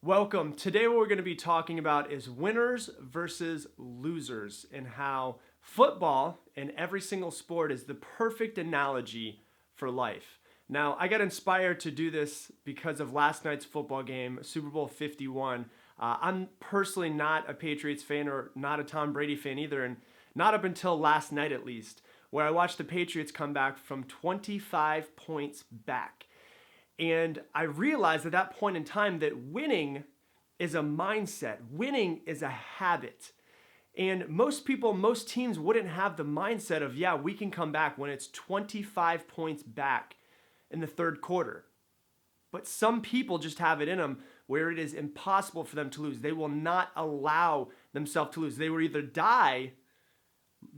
Welcome. Today what we're going to be talking about is winners versus losers and how football in every single sport is the perfect analogy for life. Now, I got inspired to do this because of last night's football game, Super Bowl 51. I'm personally not a Patriots fan or not a Tom Brady fan either, and not up until last night at least, where I watched the Patriots come back from 25 points back. And I realized at that point in time that winning is a mindset. Winning is a habit. And most people, most teams wouldn't have the mindset of, yeah, we can come back when it's 25 points back in the third quarter. But some people just have it in them where it is impossible for them to lose. They will not allow themselves to lose. They will either die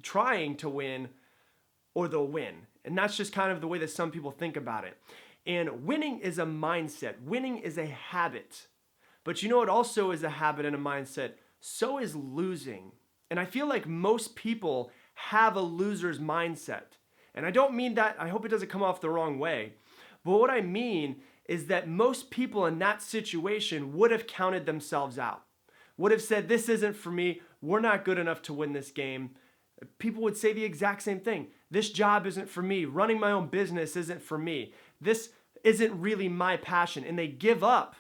trying to win or they'll win. And that's just kind of the way that some people think about it. And winning is a mindset. Winning is a habit. But you know what also is a habit and a mindset? So is losing. And I feel like most people have a loser's mindset. And I don't mean that, I hope it doesn't come off the wrong way. But what I mean is that most people in that situation would have counted themselves out. Would have said, this isn't for me. We're not good enough to win this game. People would say the exact same thing. This job isn't for me. Running my own business isn't for me. This isn't really my passion. And they give up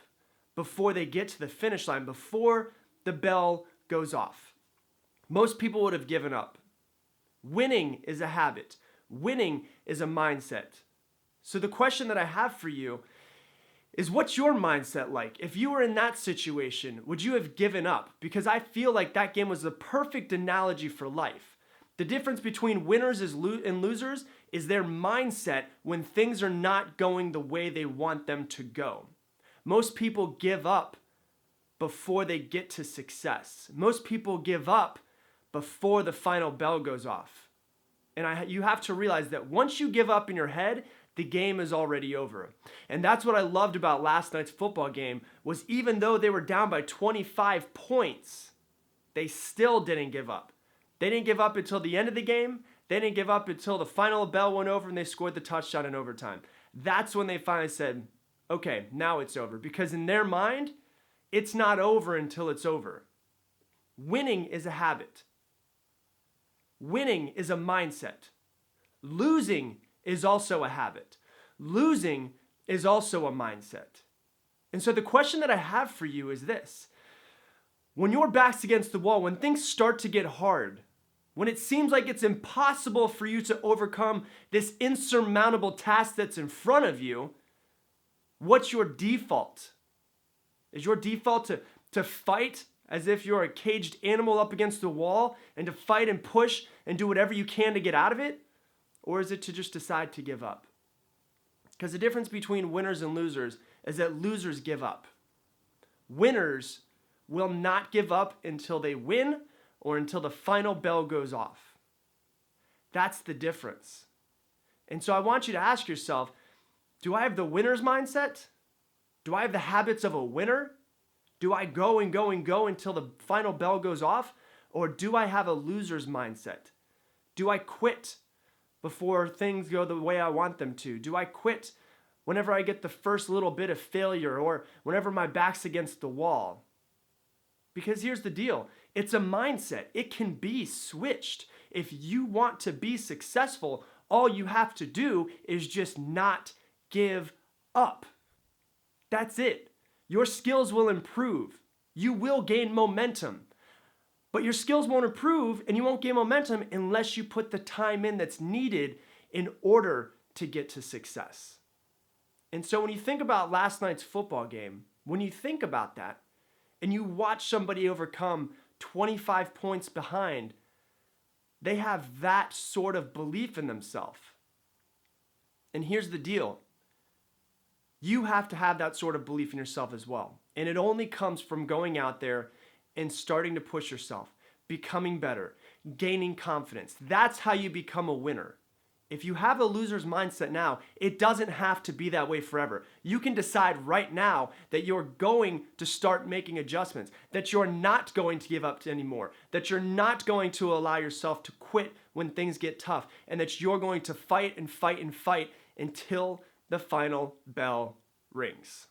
before they get to the finish line, before the bell goes off. Most people would have given up. Winning is a habit. Winning is a mindset. So the question that I have for you is, what's your mindset like? If you were in that situation, would you have given up? Because I feel like that game was the perfect analogy for life. The difference between winners and losers is their mindset when things are not going the way they want them to go. Most people give up before they get to success. Most people give up before the final bell goes off. And you have to realize that once you give up in your head, the game is already over. And that's what I loved about last night's football game, was even though they were down by 25 points, they still didn't give up. They didn't give up until the end of the game. They didn't give up until the final bell went over and they scored the touchdown in overtime. That's when they finally said, okay, now it's over. Because in their mind, it's not over until it's over. Winning is a habit. Winning is a mindset. Losing is also a habit. Losing is also a mindset. And so the question that I have for you is this. When your back's against the wall, when things start to get hard, when it seems like it's impossible for you to overcome this insurmountable task that's in front of you, what's your default? Is your default to fight as if you're a caged animal up against the wall and to fight and push and do whatever you can to get out of it? Or is it to just decide to give up? Because the difference between winners and losers is that losers give up. Winners will not give up until they win or until the final bell goes off. That's the difference. And so I want you to ask yourself, do I have the winner's mindset? Do I have the habits of a winner? Do I go and go and go until the final bell goes off? Or do I have a loser's mindset? Do I quit before things go the way I want them to? Do I quit whenever I get the first little bit of failure or whenever my back's against the wall? Because here's the deal. It's a mindset. It can be switched. If you want to be successful, all you have to do is just not give up. That's it. Your skills will improve. You will gain momentum. But your skills won't improve and you won't gain momentum unless you put the time in that's needed in order to get to success. And so when you think about last night's football game, when you think about that, and you watch somebody overcome 25 points behind, they have that sort of belief in themselves. And here's the deal. You have to have that sort of belief in yourself as well. And it only comes from going out there and starting to push yourself, becoming better, gaining confidence. That's how you become a winner. If you have a loser's mindset now, it doesn't have to be that way forever. You can decide right now that you're going to start making adjustments, that you're not going to give up anymore, that you're not going to allow yourself to quit when things get tough, and that you're going to fight and fight and fight until the final bell rings.